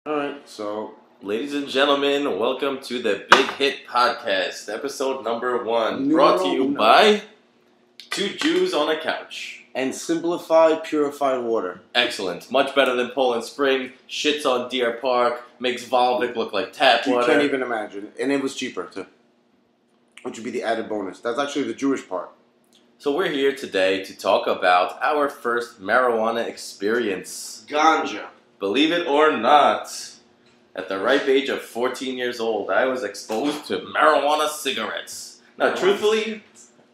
Alright, so Ladies and gentlemen, welcome to the Big Hit Podcast, episode number 1, brought to you by Two Jews on a Couch. And simplified, purified water. Excellent. Much better than Poland Spring, shits on Deer Park, makes Volvic look like tap water. You can't even imagine. And it was cheaper, too. Which would be the added bonus. That's actually the Jewish part. So we're here today to talk about our first marijuana experience. Ganja. Believe it or not, at the ripe age of 14 years old, I was exposed to marijuana cigarettes. Now, truthfully,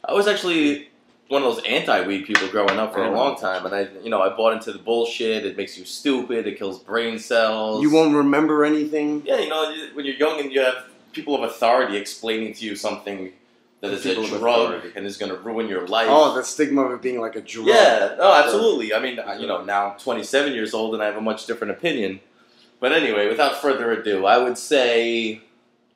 I was actually one of those anti-weed people growing up for a long time, and I bought into the bullshit. It makes you stupid. It kills brain cells. You won't remember anything. Yeah, when you're young and you have people of authority explaining to you something that is a drug and is going to ruin your life. Oh, the stigma of it being like a drug. Yeah, no, absolutely. I mean, now I'm 27 years old and I have a much different opinion. But anyway, without further ado, I would say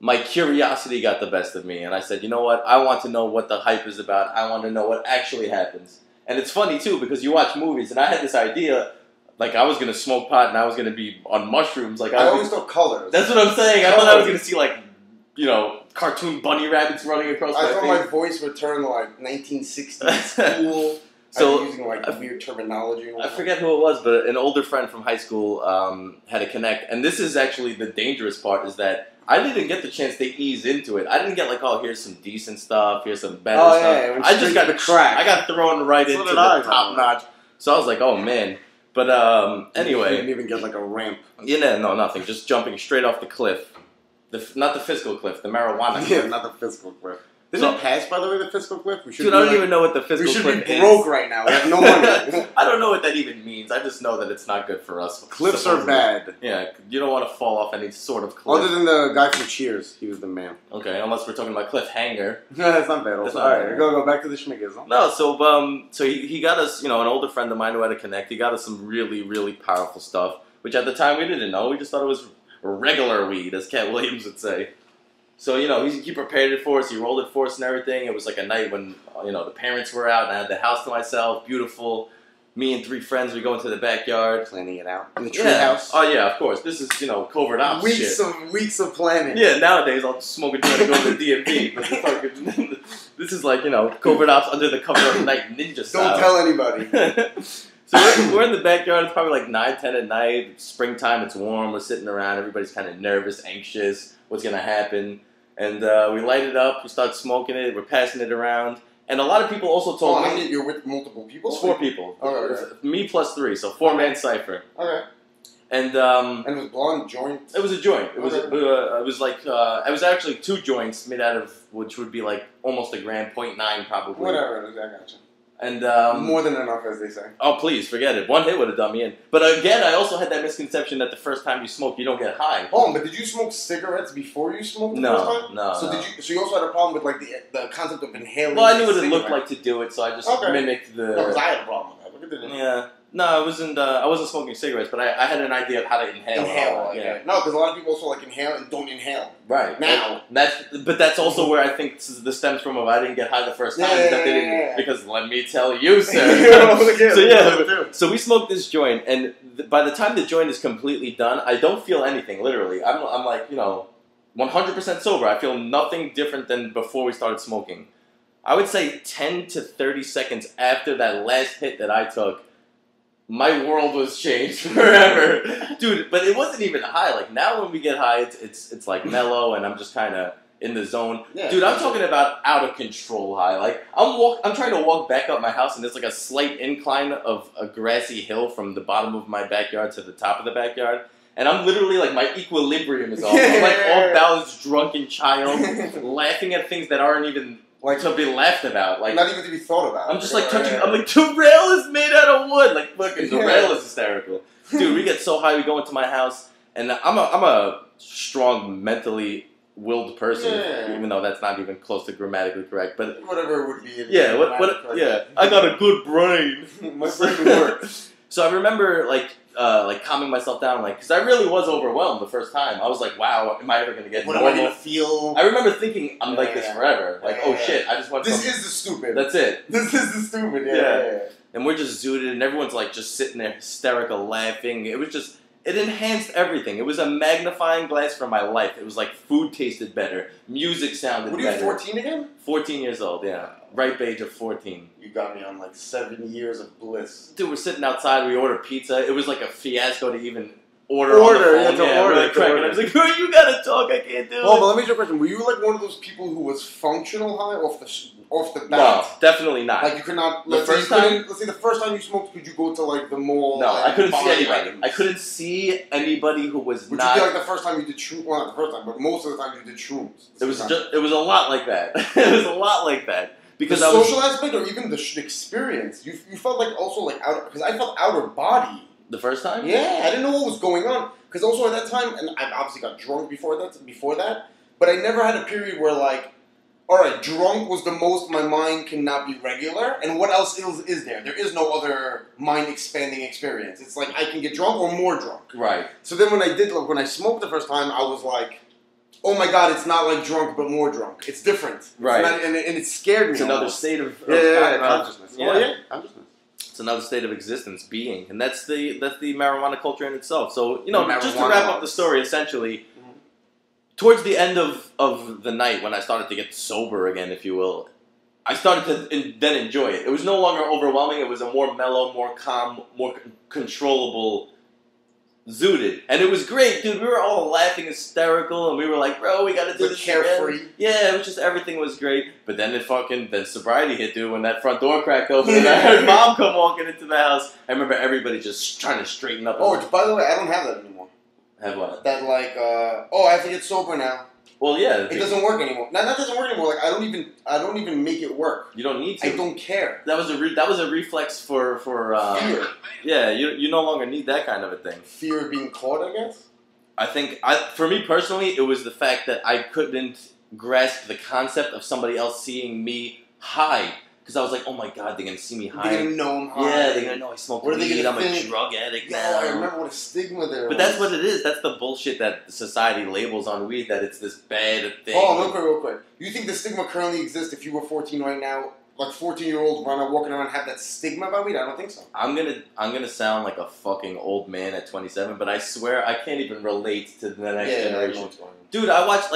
my curiosity got the best of me. And I said, you know what? I want to know what the hype is about. I want to know what actually happens. And it's funny, too, because you watch movies, and I had this idea, like I was going to smoke pot and I was going to be on mushrooms. Like I always thought colors. That's what I'm saying. I thought I was going to see, like, cartoon bunny rabbits running across my face. I thought my voice would turn like 1960s cool. So I'm using like weird terminology. I forget who it was, but an older friend from high school had a connect. And this is actually the dangerous part, is that I didn't get the chance to ease into it. I didn't get like, oh, here's some decent stuff, here's some better stuff. Yeah, I just got the crack. I got thrown right into the top notch. So I was like, oh man. But anyway, you didn't even get like a ramp. Yeah, no, nothing. Just jumping straight off the cliff. Not the fiscal cliff, the marijuana cliff. Yeah, not the fiscal cliff. Didn't it pass, by the way, the fiscal cliff? Dude, I don't even know what the fiscal cliff is. We should be broke right now. We have no money. I don't know what that even means. I just know that it's not good for us. Cliffs are bad. Yeah, you don't want to fall off any sort of cliff. Other than the guy from Cheers. He was the man. Okay, unless we're talking about cliffhanger. No, that's not bad. That's Alright, go back to the schmiggism. No, so he got us, an older friend of mine who had a connect. He got us some really, really powerful stuff, which at the time we didn't know. We just thought it was regular weed, as Cat Williams would say. So, he prepared it for us, he rolled it for us and everything. It was like a night when, the parents were out and I had the house to myself, beautiful. Me and 3 friends, we go into the backyard. Planning it out. In the tree house. Oh, yeah, of course. This is, covert ops Weeks of planning. Yeah, nowadays I'll smoke a joint and go to the DMV. But this is like, covert ops under the cover of night, ninja style. Don't tell anybody. So we're in the backyard. It's probably like 9, 10 at night. It's springtime. It's warm. We're sitting around. Everybody's kind of nervous, anxious. What's going to happen? And we light it up. We start smoking it. We're passing it around. And a lot of people also told me... You're with multiple people? It's 4 people. Okay. Me plus 3, so 4-man cipher. Okay. And it was blonde joint? It was a joint. It was actually 2 joints made out of, which would be like almost a gram, 0.9 probably. Whatever, I gotcha. And more than enough, as they say. Oh, please, forget it. 1 hit would have done me in. But again, I also had that misconception that the first time you smoke, you don't get high. Oh, but did you smoke cigarettes before you smoked the first time? No. So you also had a problem with like the concept of inhaling? Well, I knew what it looked like to do it, so I just mimicked the... No, because I had a problem with that. Look at it. Yeah. No, it wasn't. I wasn't smoking cigarettes, but I had an idea of how to inhale. Yeah. No, because a lot of people also like inhale and don't inhale. Right. Now. But that's also where I think this stems from. I didn't get high the first time. Because let me tell you, sir. So we smoked this joint, and by the time the joint is completely done, I don't feel anything. Literally, I'm like 100% sober. I feel nothing different than before we started smoking. I would say 10 to 30 seconds after that last hit that I took, my world was changed forever. Dude, but it wasn't even high. Like, now when we get high, it's like mellow, and I'm just kind of in the zone. Yeah, dude, I'm talking about out of control high. Like, I'm trying to walk back up my house, and there's like a slight incline of a grassy hill from the bottom of my backyard to the top of the backyard. And I'm literally like, my equilibrium is off. I'm like all balanced, drunken child, laughing at things that aren't even... Like to be laughed about, like not even to be thought about. I'm just like touching. I'm like, the rail is made out of wood. Like fucking the rail is hysterical, dude. We get so high. We go into my house, and I'm a strong, mentally willed person, even though that's not even close to grammatically correct. But whatever it would be. Yeah, I got a good brain. My brain works. So I remember like calming myself down, like, because I really was overwhelmed the first time. I was like, wow, am I ever going to get normal? What am I going to feel? I remember thinking, I'm like this forever. Like, oh shit, I just went This is the stupid. That's it. This is the stupid, yeah. And we're just zooted, and everyone's like just sitting there hysterical, laughing. It was just, It enhanced everything. It was a magnifying glass for my life. It was like food tasted better, music sounded better. What are you, 14 again? 14 years old, yeah. Ripe age of 14. You got me on like 7 years of bliss. Dude, we're sitting outside, we order pizza. It was like a fiasco to even order you on the phone. had to order. I was like, bro, you gotta talk, I can't do it. Well, but let me ask you a question. Were you like one of those people who was functional high off the bat? No, definitely not. Like you could not. Let's say the first time you smoked, could you go to like the mall? No, I couldn't see anybody. Items? I couldn't see anybody who was Would not. you be like the first time you did shrooms? Well, not the first time, but most of the time you did shrooms. It was a lot like that. It was a lot like that because the I was social aspect or even the experience. You felt like also like out because I felt outer body. The first time. Yeah, I didn't know what was going on because also at that time, and I obviously got drunk before that, but I never had a period where like. Alright, drunk was the most my mind cannot be regular, and what else is there? There is no other mind-expanding experience. It's like I can get drunk or more drunk. Right. So then when I smoked the first time, I was like, oh my god, it's not like drunk, but more drunk. It's different. Right. It's not, and it scared me. It's another state of consciousness. Yeah. Oh, yeah, consciousness. It's another state of existence, being, and that's the marijuana culture in itself. So just to wrap up the story, essentially. Towards the end of the night, when I started to get sober again, if you will, I started to then enjoy it. It was no longer overwhelming. It was a more mellow, more calm, more controllable Zooted. And it was great, dude. We were all laughing hysterical, and we were like, bro, we gotta do this carefree. again. Yeah, it was just, everything was great. But then then sobriety hit, dude, when that front door cracked open, and I heard Mom come walking into the house. I remember everybody just trying to straighten up. Oh, by the way, I don't have that anymore. Have what? That like, I have to get sober now. Well, yeah. It doesn't work anymore. That doesn't work anymore. Like I don't even make it work. You don't need to. I don't care. That was a reflex for fear. Yeah, you no longer need that kind of a thing. Fear of being caught, I guess. I think for me personally, it was the fact that I couldn't grasp the concept of somebody else seeing me high. Because I was like, oh my god, they're going to see me high. They're going to know I'm high. Yeah, they're going to know I smoke weed, I'm a drug addict now. I remember what a stigma there was. But that's what it is. That's the bullshit that society labels on weed, that it's this bad thing. Oh, real quick. You think the stigma currently exists if you were 14 right now? Like 14-year-olds walking around have that stigma about weed? I don't think so. I'm gonna sound like a fucking old man at 27, but I swear I can't even relate to the next generation. Dude, I watched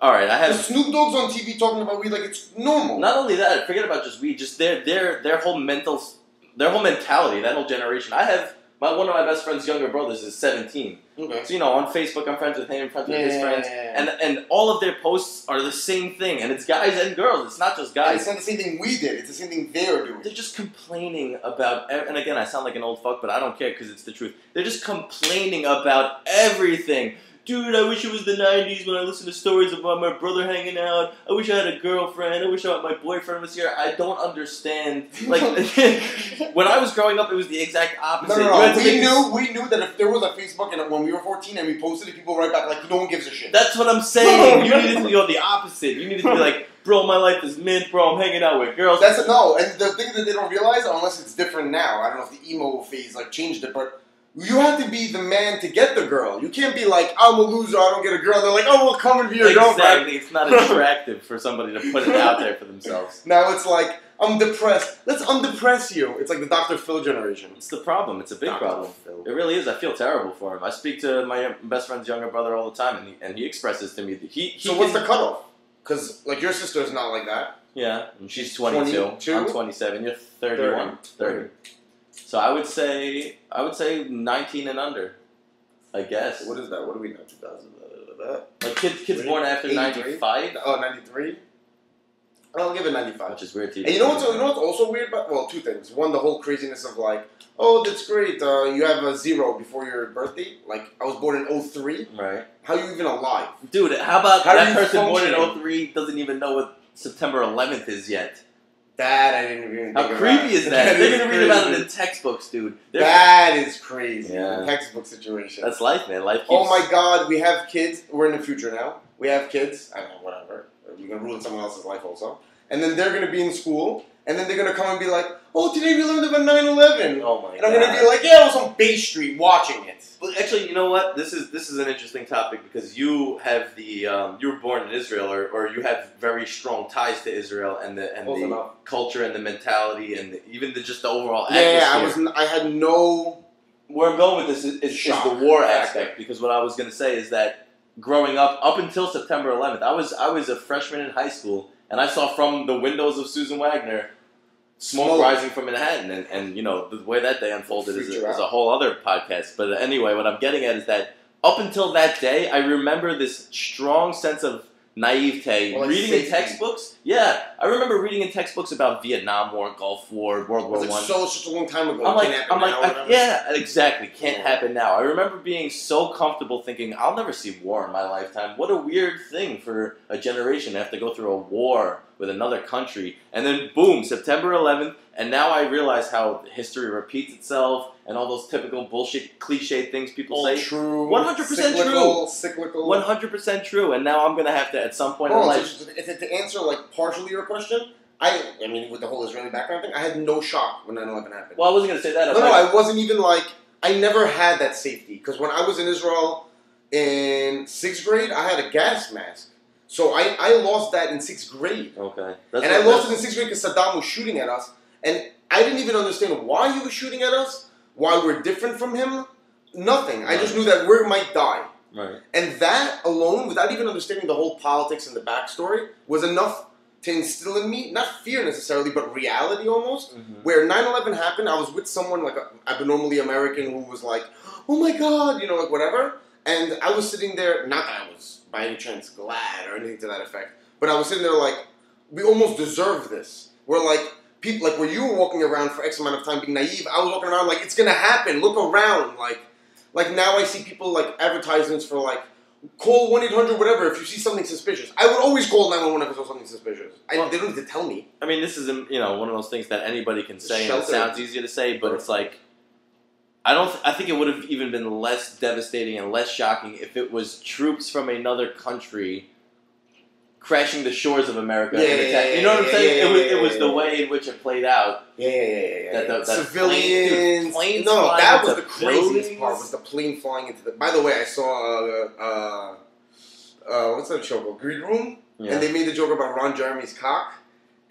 all right, I have Snoop Dogg's on TV talking about weed like it's normal. Not only that, forget about just weed, just their whole mentality, that whole generation. I have one of my best friend's younger brothers is 17. Okay. So on Facebook I'm friends with him, friends with his friends, and all of their posts are the same thing, and it's guys and girls. It's not just guys. And it's not the same thing we did. It's the same thing they're doing. They're just complaining about, and again, I sound like an old fuck, but I don't care because it's the truth. They're just complaining about everything. Dude, I wish it was the 90s when I listened to stories about my brother hanging out. I wish I had a girlfriend. I wish my boyfriend was here. I don't understand. Like, when I was growing up, it was the exact opposite. No. We knew that if there was a Facebook and when we were 14 and we posted it, people write back like, no one gives a shit. That's what I'm saying. You needed to be on the opposite. You needed to be like, bro, my life is mint, bro. I'm hanging out with girls. And the thing that they don't realize, unless it's different now, I don't know if the emo phase changed it, but you have to be the man to get the girl. You can't be like, I'm a loser, I don't get a girl. They're like, oh, well, come and be your girlfriend. Exactly. It's not attractive for somebody to put it out there for themselves. Now it's like, I'm depressed. Let's undepress you. It's like the Dr. Phil generation. It's the problem. It's a big problem. Phil. It really is. I feel terrible for him. I speak to my best friend's younger brother all the time, and he expresses to me that So what's the cutoff? Because, your sister is not like that. Yeah, and she's 22. I'm 27. You're 31? 30. So I would say 19 and under, I guess. What is that? What do we know? 2000? Like kids born after 95? Oh, 93? I'll give it 95. Which is weird to you. And you know what's also weird about? Well, two things. One, the whole craziness of oh, that's great. You have a 0 before your birthday. Like, I was born in 03. Right. How are you even alive? Dude, how about that person born in 03 doesn't even know what September 11th is yet? That I didn't even think How creepy is that? They're going to read about it in textbooks, dude. That is crazy. Yeah. Textbook situation. That's life, man. Life keeps... Oh my god, we have kids. We're in the future now. We have kids. I don't know, whatever. We're going to ruin someone else's life also. And then they're going to be in school. And then they're going to come and be like, oh, today we learned about 9/11. Oh my god. And I'm going to be like, yeah, I was on Bay Street watching it. Well, actually, you know what? This is an interesting topic because you have you were born in Israel, or you have very strong ties to Israel and the culture and the mentality and even just the overall atmosphere. Yeah, I had no where I'm going with this is the war aspect, because what I was going to say is that growing up until September 11th, I was a freshman in high school, and I saw from the windows of Susan Wagner smoke rising from Manhattan, and you know the way that day unfolded is a whole other podcast. But anyway, what I'm getting at is that up until that day, I remember this strong sense of naivete, reading in textbooks. Yeah, I remember reading in textbooks about Vietnam War, Gulf War, World War I. Such a long time ago. Yeah, exactly. Can't happen now. I remember being so comfortable thinking, I'll never see war in my lifetime. What a weird thing for a generation to have to go through a war with another country. And then, boom, September 11th, and now I realize how history repeats itself and all those typical bullshit, cliche things people say. True. 100% true. Cyclical. 100% true. And now I'm going to have to, at some point in life... To answer, like, partially your question, I mean, with the whole Israeli background thing, I had no shock when 9/11 happened. Well, I wasn't going to say that. No, I wasn't even, like... I never had that safety. Because when I was in Israel in 6th grade, I had a gas mask. So I lost that in 6th grade. Okay. I lost it in 6th grade because Saddam was shooting at us. And I didn't even understand why he was shooting at us, why we're different from him. Nothing. Right. I just knew that we might die. Right. And that alone, without even understanding the whole politics and the backstory, was enough to instill in me, not fear necessarily, but reality almost. Mm-hmm. Where 9/11 happened, I was with someone like abnormally American who was like, oh my God, you know, like whatever. And I was sitting there, not that I was by any chance glad or anything to that effect, but I was sitting there like, we almost deserve this. We're like, people, like where you were walking around for X amount of time being naive, I was walking around like, it's going to happen, look around. Like now I see people like advertisements for like, call 1-800 whatever if you see something suspicious. I would always call 911 if I saw something suspicious. They don't need to tell me. I mean, this is, you know, one of those things that anybody can say, and it sounds easier to say, but it's like, I think it would have even been less devastating and less shocking if it was troops from another country crashing the shores of America and attacking. You know what I'm saying? It was the way in which it played out. That civilians. Planes no, that was the craziest part. Was the plane flying into the. By the way, I saw what's that show called? Green Room, and they made the joke about Ron Jeremy's cock.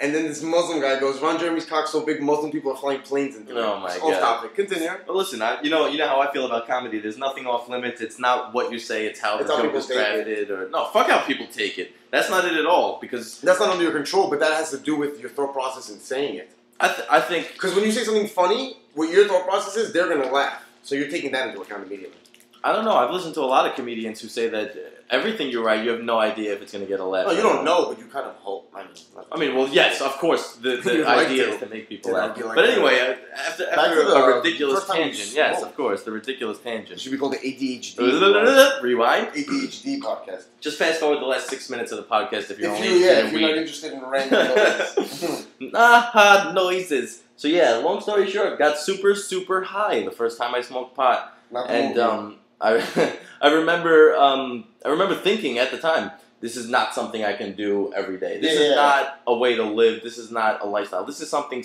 And then this Muslim guy goes, Ron Jeremy's cock's so big, Muslim people are flying planes into it. Oh my God. Off topic. Continue. Well, listen, you know how I feel about comedy. There's nothing off limits. It's not what you say. It's how the joke is crafted. No, fuck how people take it. That's not it at all. Because that's not under your control, but that has to do with your thought process in saying it. I think... Because when you say something funny, what your thought process is, they're going to laugh. So you're taking that into account immediately. I don't know. I've listened to a lot of comedians who say that everything you write, you have no idea if it's going to get a laugh. No, you don't know, but you kind of hope. I mean, well, yes, of course. The idea is to make people laugh. But anyway, after a ridiculous tangent, yes, of course, the ridiculous tangent. It should be called the ADHD. Rewind. ADHD podcast. Just fast forward the last 6 minutes of the podcast if you're if you're not interested in random noises. So yeah, long story short, got super, super high the first time I smoked pot. I remember thinking at the time, this is not something I can do every day. This is not a way to live. This is not a lifestyle. This is something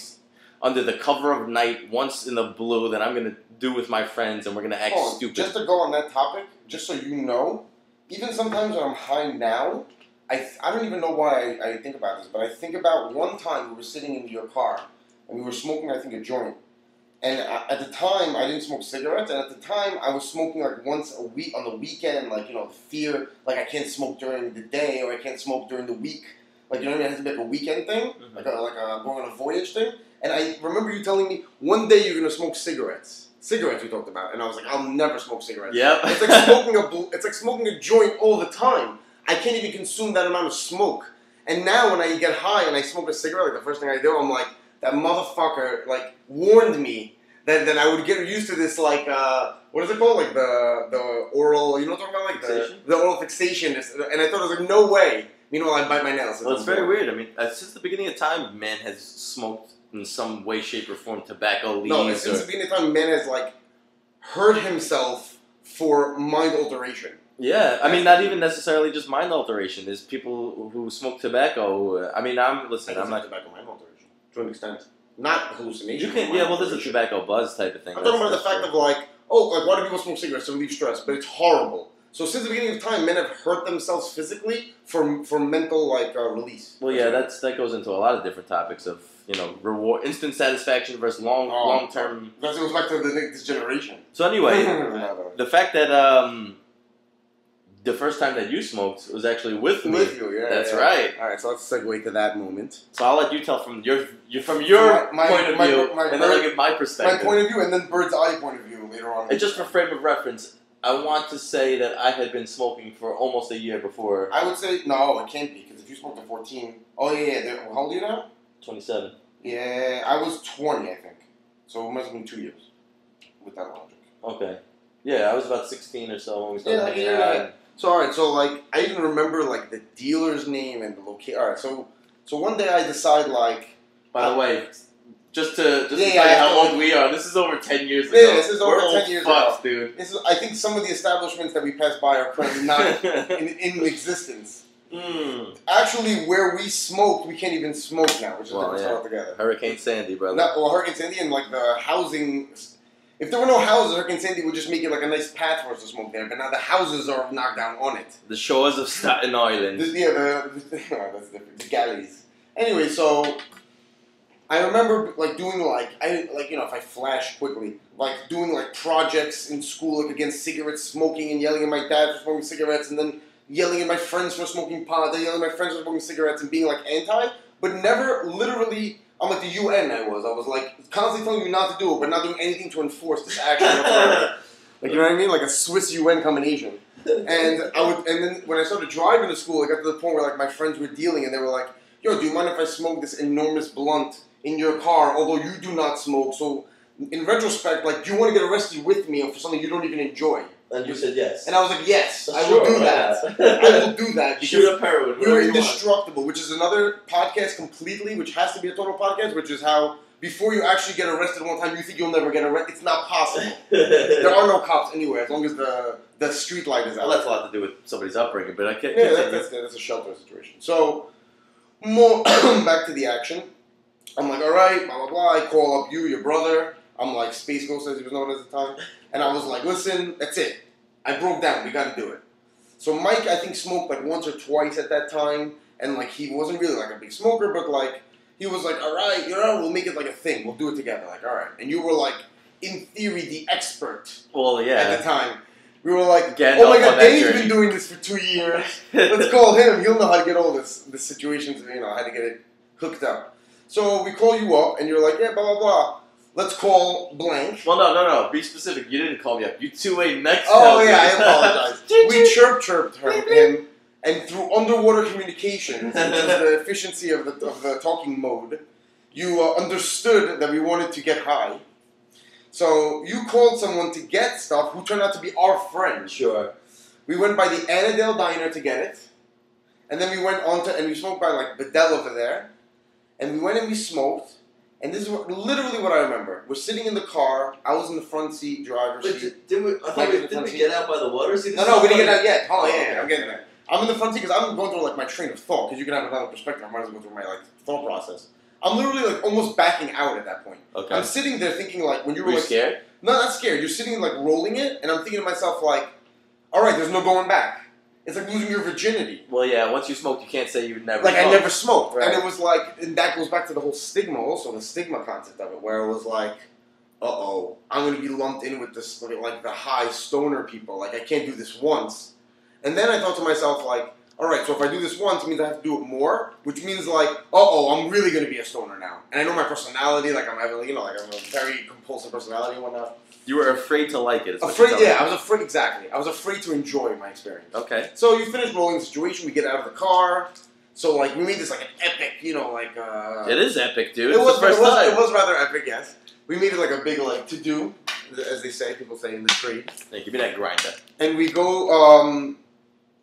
under the cover of night, once in the blue, that I'm going to do with my friends, and we're going to act stupid. Just to go on that topic, just so you know, even sometimes when I'm high now, I don't even know why I think about this, but I think about one time we were sitting in your car, and we were smoking, I think, a joint. And at the time, I didn't smoke cigarettes, and at the time, I was smoking like once a week on the weekend, like, you know, fear, like I can't smoke during the day, or I can't smoke during the week. Like, you know what I mean? It has to be like a weekend thing, like a going on a voyage thing. And I remember you telling me, one day you're going to smoke cigarettes. Cigarettes we talked about. And I was like, I'll never smoke cigarettes. Yep. It's like smoking a joint all the time. I can't even consume that amount of smoke. And now when I get high and I smoke a cigarette, like the first thing I do, I'm like, that motherfucker, like, warned me that I would get used to this, like, what is it called? Like, the oral, you know what I'm talking about? Like, the oral fixation. And I thought, I was like, no way. Meanwhile, I bite my nails. Well, it's very weird. I mean, since the beginning of time, man has smoked in some way, shape, or form tobacco leaves. No, since the beginning of time, man has, like, hurt himself for mind alteration. Yeah, I mean, not even necessarily just mind alteration. There's people who smoke tobacco. I mean, I'm not tobacco mind alteration to an extent, not hallucination. You can, well, there's a tobacco buzz type of thing. I'm talking about the fact of like, why do people smoke cigarettes to relieve stress? But it's horrible. So since the beginning of time, men have hurt themselves physically for mental release. Well, yeah, that goes into a lot of different topics of reward, instant satisfaction versus long term. That goes back to this generation. So anyway, the fact that the first time that you smoked was actually with me. With you, yeah. That's right. All right, so let's segue to that moment. So I'll let you tell from your point of view, and then I'll give my perspective. My point of view, and then bird's eye point of view later on. And just for frame of reference, I want to say that I had been smoking for almost a year before. I would say no, it can't be, because if you smoked at 14, oh yeah. How old are you now? 27. Yeah, I was 20, I think. So it must have been 2 years with that logic. Okay. Yeah, I was about 16 or so when we started hanging out. Yeah. So alright, so like I even remember like the dealer's name and the location. Alright, so one day I decide like. By the way, just to tell you how old we are, this is over 10 years ago. Yeah, this is over 10 years ago, dude. I think some of the establishments that we pass by are currently not in existence. Actually, where we smoked, we can't even smoke now, which is different altogether. Hurricane Sandy, brother. Hurricane Sandy and like the housing. If there were no houses, Hurricane Sandy would just make it like a nice path for us to smoke there. But now the houses are knocked down on it. The shores of Staten Island. That's different. The galleys. Anyway, so I remember like doing if I flash quickly, like doing like projects in school like against cigarettes, smoking, and yelling at my dad for smoking cigarettes, and then yelling at my friends for smoking pot, then yelling at my friends for smoking cigarettes, and being like anti, but never literally. I'm like the UN. I was like constantly telling you not to do it, but not doing anything to enforce this action. Like, you know what I mean? Like a Swiss UN combination. And then when I started driving to school, I got to the point where like my friends were dealing, and they were like, "Yo, do you mind if I smoke this enormous blunt in your car? Although you do not smoke, so in retrospect, like, do you want to get arrested with me for something you don't even enjoy?" And you said yes. And I was like, yes, I will do that. I will do that. Because shoot up heroin. We were indestructible, which is another podcast completely, which has to be a total podcast, which is how before you actually get arrested one time, you think you'll never get arrested. It's not possible. There are no cops anywhere as long as the street light is out. Well, that's a lot to do with somebody's upbringing, but I can't. Yeah, that's a shelter situation. So, more back to the action. I'm like, all right, blah, blah, blah. I call up you, your brother. I'm like, Space Ghost, as he was known at the time. And I was like, listen, that's it. I broke down. We got to do it. So Mike, I think, smoked like once or twice at that time. And like he wasn't really like a big smoker, but like he was like, all right, we'll make it like a thing. We'll do it together. Like, all right. And you were like, in theory, the expert. Well, yeah. At the time. We were like, oh my God, Dave's been doing this for 2 years. Let's call him. He'll know how to get all this situations, how to get it hooked up. So we call you up, and you're like, yeah, blah, blah, blah. Let's call blank. Well, no. Be specific. You didn't call me up. You two-way next. Oh, yeah, I apologize. We chirped him, and through underwater communications, which is the efficiency of the talking mode, you understood that we wanted to get high. So you called someone to get stuff who turned out to be our friend. Sure. We went by the Annandale Diner to get it. And then we went on to, and we smoked by like Bedell over there. And we went and we smoked. And this is literally what I remember. We're sitting in the car. I was in the front seat, driver's seat. Didn't we get out by the water? No, we didn't get out yet. Oh, yeah, I'm getting there. I'm in the front seat because I'm going through like my train of thought, because you can have another perspective. I might as well go through my like thought process. I'm literally like almost backing out at that point. Okay. I'm sitting there thinking like when you were like scared? No, not scared. You're sitting like rolling it, and I'm thinking to myself like, all right, there's no going back. It's like losing your virginity. Well, yeah. Once you smoked, you can't say you never. Like smoked. I never smoked, right. And it was like, and that goes back to the whole stigma, also the stigma concept of it, where it was like, I'm going to be lumped in with this like the high stoner people. Like I can't do this once, and then I thought to myself like, all right, so if I do this once, it means I have to do it more, which means like, I'm really going to be a stoner now, and I know my personality. Like I'm having, like I'm a very compulsive personality and whatnot. You were afraid to like it. Afraid, yeah. I was afraid, exactly. I was afraid to enjoy my experience. Okay. So you finish rolling the situation. We get out of the car. So like we made this like an epic, like. It is epic, dude. It was rather epic, yes. We made it like a big like to do, as they say. People say in the trade. Hey, give me that grinder. And we go.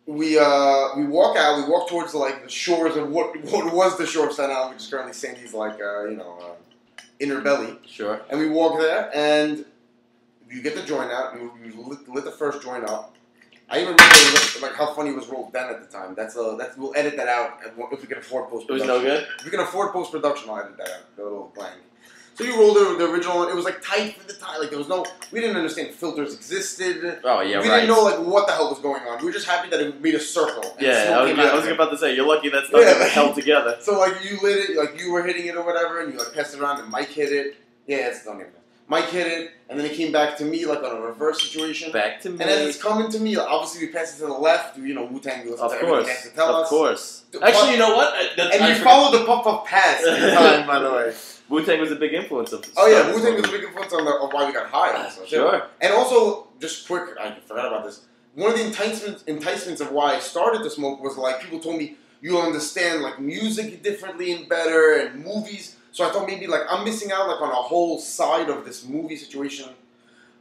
We walk out. We walk towards like the shores of what was the shore of Staten Island, which is currently Sandy's like inner belly. Sure. And we walk there and. You get the joint out. You lit the first joint up. I even remember like how funny it was rolled down at the time. We'll edit that out if we can afford post production. It was no good. If we can afford post production, I'll edit that out. The little blank. So you rolled the original one. It was like tight for the time. Like there was no, we didn't understand filters existed. Oh yeah, we didn't know like what the hell was going on. We were just happy that it made a circle. And yeah, I was about to say, you're lucky that stuff was held together. So like you lit it, like you were hitting it or whatever, and you like passed it around, and Mike hit it. Yeah, it's don't even know. Mike hit it, and then it came back to me like on a reverse situation. Back to me. And as it's coming to me, obviously we passed it to the left. You know, Wu-Tang goes of to course, has to tell us. Of course. Actually, you know what? And you followed the puff pass at the time, by the way. Wu-Tang was a big influence of. Oh yeah, Wu-Tang was a big influence on why we got high. Also, sure. And also, just quick, I forgot about this. One of the enticements of why I started to smoke was like people told me you'll understand like music differently and better and movies. So I thought maybe like I'm missing out like on a whole side of this movie situation.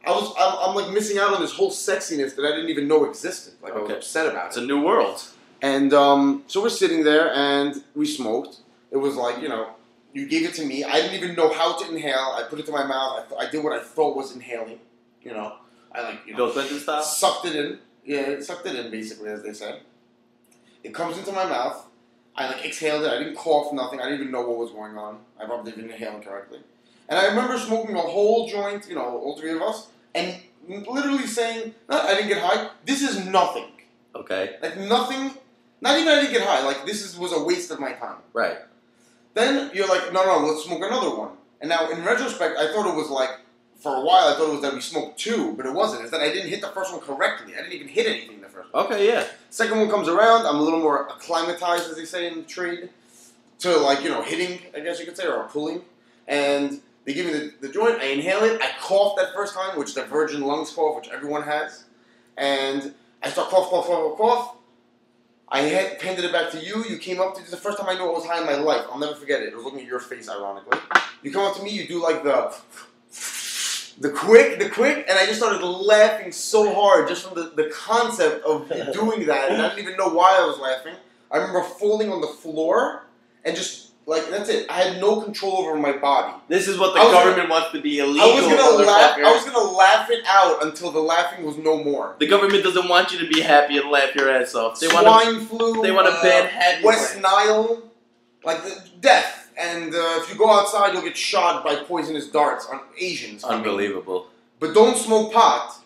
I'm like missing out on this whole sexiness that I didn't even know existed. Like I was upset about it. It's a new world. And so we're sitting there and we smoked. It was like, you know, you gave it to me. I didn't even know how to inhale. I put it to my mouth. I did what I thought was inhaling. You know, I like Bill Clinton style. Sucked it in. Yeah, it sucked it in basically, as they said. It comes into my mouth. I like exhaled it. I didn't cough, nothing. I didn't even know what was going on. I probably didn't inhale correctly. And I remember smoking a whole joint, you know, all three of us, and literally saying, no, I didn't get high. This is nothing. Okay. Like nothing. Not even I didn't get high. Like this was a waste of my time. Right. Then you're like, no, let's smoke another one. And now in retrospect, I thought it was like, for a while I thought it was that we smoked two, but it wasn't. It's that I didn't hit the first one correctly. I didn't even hit anything the first one. Okay, yeah. Second one comes around, I'm a little more acclimatized, as they say in the trade, to like, you know, hitting, I guess you could say, or pulling. And they give me the joint, I inhale it, I cough that first time, which is the virgin lungs cough, which everyone has. And I start cough. I handed it back to you. You came up to this. The first time I knew I was high in my life. I'll never forget it. I was looking at your face, ironically. You come up to me. You do like the quick, and I just started laughing so hard just from the concept of doing that, and I didn't even know why I was laughing. I remember falling on the floor and just. Like, that's it. I had no control over my body. This is what the government wants to be illegal. I was going to laugh it out until the laughing was no more. The government doesn't want you to be happy and laugh your ass off. Swine flu. They want to ban happy. West Nile. Like, death. And if you go outside, you'll get shot by poisonous darts on Asians. Unbelievable. But don't smoke pot.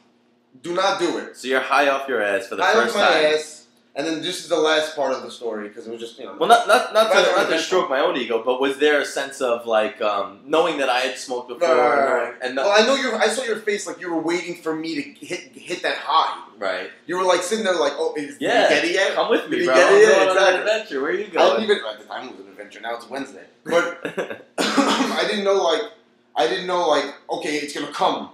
Do not do it. So you're high off your ass for the first time. High off my ass. And then this is the last part of the story because it was just, you know. Well, not to stroke my own ego, but was there a sense of like knowing that I had smoked before? Right. Well, I saw your face like you were waiting for me to hit that high. Right. You were like sitting there like, oh, did you get it yet? Come with me, did bro. You get it yet? Exactly. On an adventure. Where are you going? I didn't even at the time it was an adventure. Now it's Wednesday, but I didn't know like okay, it's gonna come.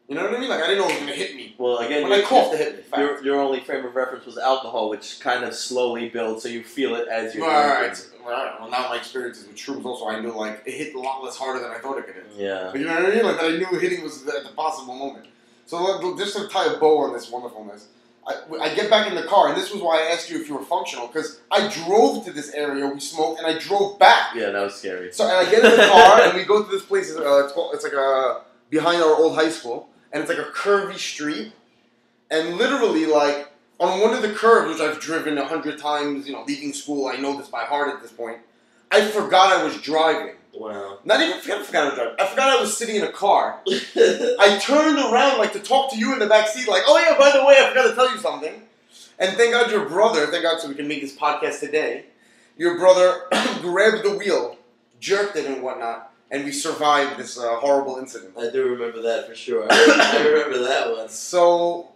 You know what I mean? Like, I didn't know it was going to hit me. Well, again, when I coughed, it hit me. Your only frame of reference was alcohol, which kind of slowly builds, so you feel it as you're right. Well, now my experiences with shrooms also, I knew, like, it hit a lot less harder than I thought it could hit. Yeah. But you know what I mean? Like, I knew hitting was at the possible moment. So, just to tie a bow on this wonderfulness, I get back in the car, and this was why I asked you if you were functional, because I drove to this area, we smoked, and I drove back. Yeah, that was scary. So, and I get in the car, and we go to this place, it's like behind our old high school. And it's like a curvy street, and literally, like, on one of the curves, which I've driven 100 times, you know, leaving school, I know this by heart at this point, I forgot I was driving. Wow. Not even forgot I was driving. I forgot I was sitting in a car. I turned around, like, to talk to you in the back seat, like, oh yeah, by the way, I forgot to tell you something. And thank God your brother, thank God so we can make this podcast today, your brother grabbed the wheel, jerked it and whatnot. And we survived this horrible incident. I do remember that for sure. I remember that one. So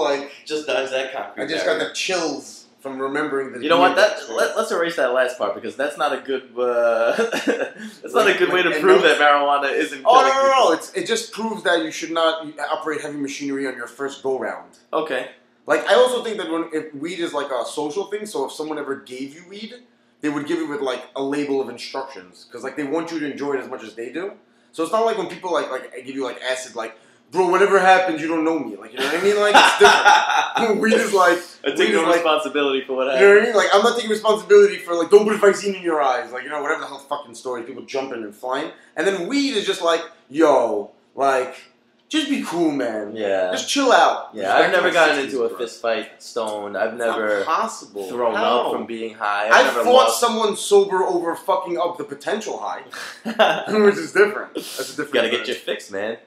like... Just dodge that concrete. I just got the chills from remembering the... You know what? Let's erase that last part because that's not a good... that's not a good way to prove that marijuana isn't... Oh, no. It just proves that you should not operate heavy machinery on your first go-round. Okay. Like, I also think that if weed is like a social thing, so if someone ever gave you weed... They would give it with, like, a label of instructions. Because, like, they want you to enjoy it as much as they do. So it's not like when people, like give you, like, acid, like, bro, whatever happens, you don't know me. Like, you know what I mean? Like, it's different. Weed is, like... I take no responsibility for what happened. You know what I mean? Like, I'm not taking responsibility for, like, don't put Visine in your eyes. Like, you know, whatever the hell fucking story. People jumping and flying. And then weed is just like, yo, like... Just be cool, man. Yeah. Just chill out. Yeah, I've never gotten into a fist fight stoned. I've never thrown up from being high. I've fought someone sober over fucking up the potential high. Which is different. That's a different Gotta get your fix, man.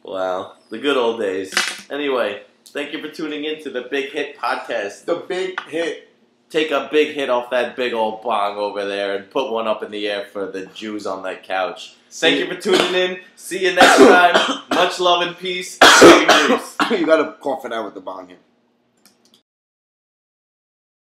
Wow. The good old days. Anyway, thank you for tuning in to the Big Hit Podcast. The Big Hit. Take a big hit off that big old bong over there and put one up in the air for the Jews on that couch. Thank you for tuning in. See you next time. Much love and peace. You gotta cough it out with the bong here.